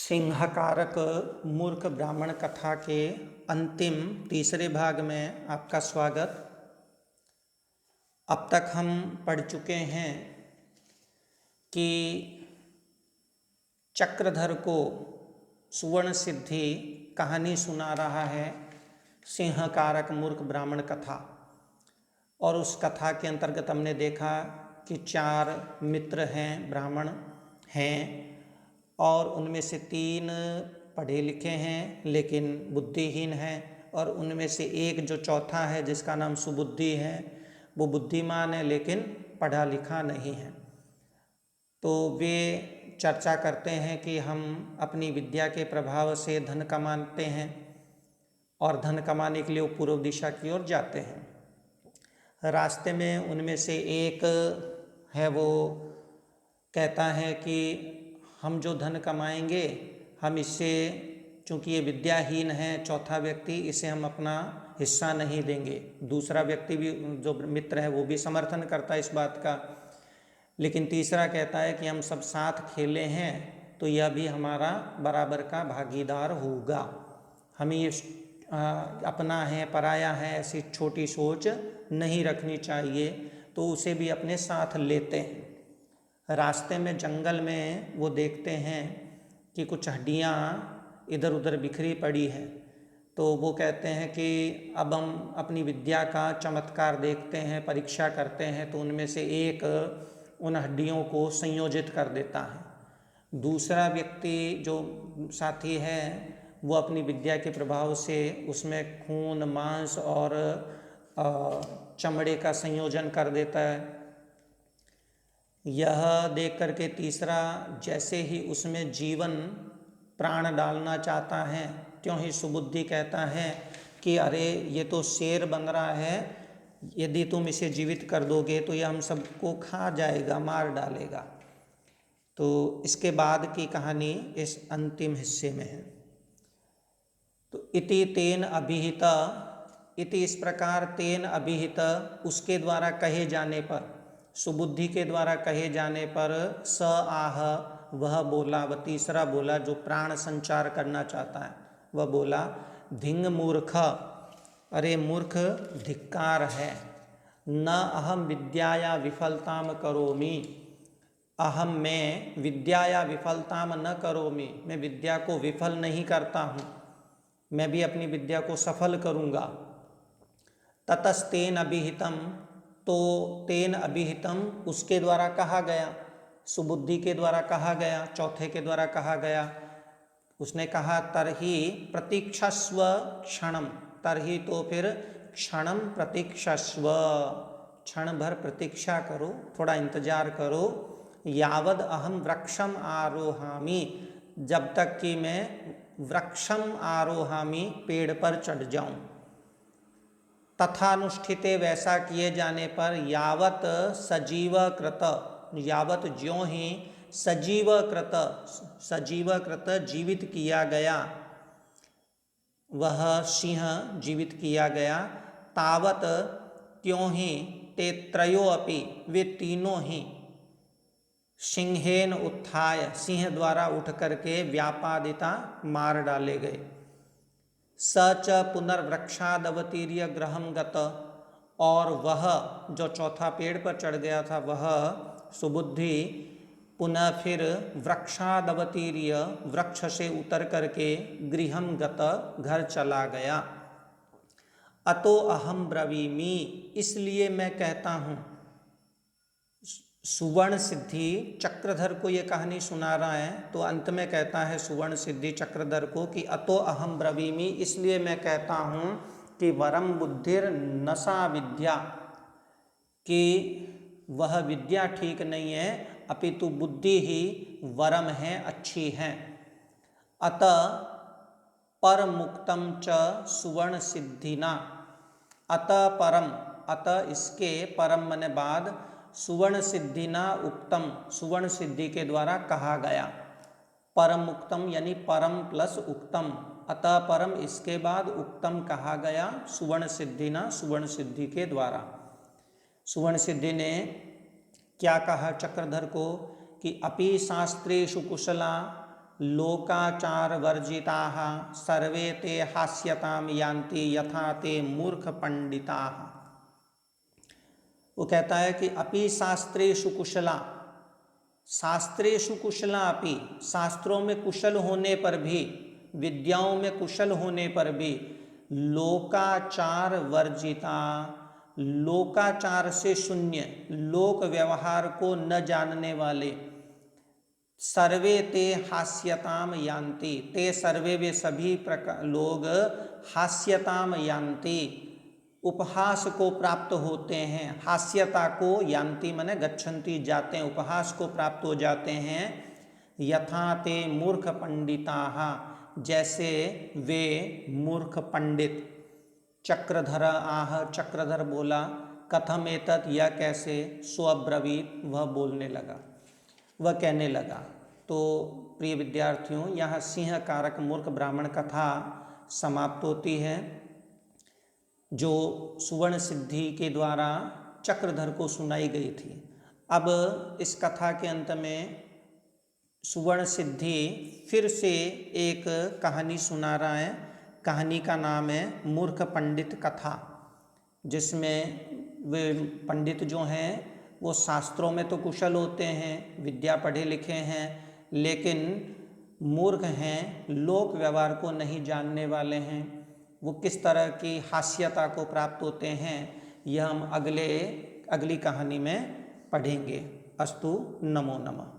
सिंहकारक मूर्ख ब्राह्मण कथा के अंतिम तीसरे भाग में आपका स्वागत। अब तक हम पढ़ चुके हैं कि चक्रधर को सुवर्ण सिद्धि कहानी सुना रहा है सिंहकारक मूर्ख ब्राह्मण कथा। और उस कथा के अंतर्गत हमने देखा कि 4 मित्र हैं, ब्राह्मण हैं, और उनमें से 3 पढ़े लिखे हैं लेकिन बुद्धिहीन हैं, और उनमें से एक जो चौथा है जिसका नाम सुबुद्धि है वो बुद्धिमान है लेकिन पढ़ा लिखा नहीं है। तो वे चर्चा करते हैं कि हम अपनी विद्या के प्रभाव से धन कमाते हैं और धन कमाने के लिए वो पूर्व दिशा की ओर जाते हैं। रास्ते में उनमें से एक है, वो कहता है कि हम जो धन कमाएंगे हम इससे, चूँकि ये विद्याहीन है चौथा व्यक्ति, इसे हम अपना हिस्सा नहीं देंगे। दूसरा व्यक्ति भी, जो मित्र है, वो भी समर्थन करता है इस बात का, लेकिन तीसरा कहता है कि हम सब साथ खेले हैं तो यह भी हमारा बराबर का भागीदार होगा। हमें ये अपना है पराया है ऐसी छोटी सोच नहीं रखनी चाहिए, तो उसे भी अपने साथ लेते हैं। रास्ते में जंगल में वो देखते हैं कि कुछ हड्डियाँ इधर उधर बिखरी पड़ी हैं, तो वो कहते हैं कि अब हम अपनी विद्या का चमत्कार देखते हैं, परीक्षा करते हैं। तो उनमें से एक उन हड्डियों को संयोजित कर देता है। दूसरा व्यक्ति जो साथी है वो अपनी विद्या के प्रभाव से उसमें खून, मांस और चमड़े का संयोजन कर देता है। यह देख करके तीसरा जैसे ही उसमें जीवन प्राण डालना चाहता है, त्यों ही सुबुद्धि कहता है कि अरे ये तो शेर बन रहा है, यदि तुम इसे जीवित कर दोगे तो यह हम सबको खा जाएगा, मार डालेगा। तो इसके बाद की कहानी इस अंतिम हिस्से में है। तो इति तेन अभिहित, इति इस प्रकार, तेन अभिहित उसके द्वारा कहे जाने पर, सुबुद्धि के द्वारा कहे जाने पर, स आह वह बोला, वह तीसरा बोला जो प्राण संचार करना चाहता है, वह बोला, धिंग मूर्ख, अरे मूर्ख धिक्कार है, न अहम विद्याया विफलताम करोमि, अहम मैं विद्याया विफलताम न करोमि, मैं विद्या को विफल नहीं करता हूँ, मैं भी अपनी विद्या को सफल करूँगा। ततस्तेन अभिहितम, तो तेन अभिहितम उसके द्वारा कहा गया, सुबुद्धि के द्वारा कहा गया, चौथे के द्वारा कहा गया। उसने कहा तरहि प्रतीक्षस्व क्षणम, तरहि तो फिर क्षणम प्रतीक्षस्व, क्षण भर प्रतीक्षा करो, थोड़ा इंतजार करो, यावद अहम वृक्षम आरोहामि, जब तक कि मैं वृक्षम आरोहामि पेड़ पर चढ़ जाऊं। तथानुष्ठिते वैसा किए जाने पर, यावत सजीव कृत, यावत ज्यों ही सजीवकृत, सजीवकृत जीवित किया गया, वह सिंह जीवित किया गया, तावत त्यों ही ते त्रयो अपि, वे तीनों ही, सिंहेन उत्थाय, सिंह द्वारा उठ करके व्यापादिता मार डाले गए। सच पुनर्वृक्षादवतीर्य गृहम गत, और वह जो चौथा पेड़ पर चढ़ गया था वह सुबुद्धि पुनः फिर वृक्षादवतीर्य, वृक्ष से उतर करके गृहम गत, घर चला गया। अतो अहम ब्रवीमि, इसलिए मैं कहता हूँ, सुवर्ण सिद्धि चक्रधर को ये कहानी सुना रहा है, तो अंत में कहता है सुवर्ण सिद्धि चक्रधर को कि अतो अहम ब्रवीमि, इसलिए मैं कहता हूँ कि वरम बुद्धिर नसा विद्या, कि वह विद्या ठीक नहीं है, अपितु बुद्धि ही वरम है, अच्छी है। अतः परमुक्तम च सुवर्ण सिद्धिना, अतः परम, अतः इसके, परम मने बाद, सुवर्ण सिद्धिना उक्तम, सुवर्ण सिद्धि के द्वारा कहा गया। परम उक्तम यानी परम प्लस उक्तम, अतः परम इसके बाद, उक्तम कहा गया, सुवर्ण सिद्धिना, सुवर्ण सिद्धि के द्वारा। सुवर्ण सिद्धि ने क्या कहा चक्रधर को कि अपि शास्त्रेषु कुशला, लोकाचार वर्जिताः सर्वे ते हास्यताम यान्ति यथा ते मूर्ख पंडिताः। वो कहता है कि अपि शास्त्रेषु कुशला, शास्त्रेषु कुशला अपि, शास्त्रों में कुशल होने पर भी, विद्याओं में कुशल होने पर भी, लोकाचार वर्जिता, लोकाचार से शून्य, लोक व्यवहार को न जानने वाले, सर्वे ते हास्यताम यान्ति, ते सर्वे वे सभी प्रकार लोग, हास्यताम यान्ति उपहास को प्राप्त होते हैं, हास्यता को यान्ति माने गच्छन्ति जाते हैं, उपहास को प्राप्त हो जाते हैं, यथा ते मूर्ख पंडिताः जैसे वे मूर्ख पंडित। चक्रधर आह, चक्रधर बोला, कथम एतत् यह कैसे, स्वब्रवीत वह बोलने लगा, वह कहने लगा। तो प्रिय विद्यार्थियों, यह सिंह कारक मूर्ख ब्राह्मण कथा समाप्त होती है, जो सुवर्ण सिद्धि के द्वारा चक्रधर को सुनाई गई थी। अब इस कथा के अंत में सुवर्ण सिद्धि फिर से एक कहानी सुना रहा है। कहानी का नाम है मूर्ख पंडित कथा, जिसमें वे पंडित जो हैं वो शास्त्रों में तो कुशल होते हैं, विद्या पढ़े लिखे हैं, लेकिन मूर्ख हैं, लोक व्यवहार को नहीं जानने वाले हैं। वो किस तरह की हास्यता को प्राप्त होते हैं, यह हम अगली कहानी में पढ़ेंगे। अस्तु, नमो नमः।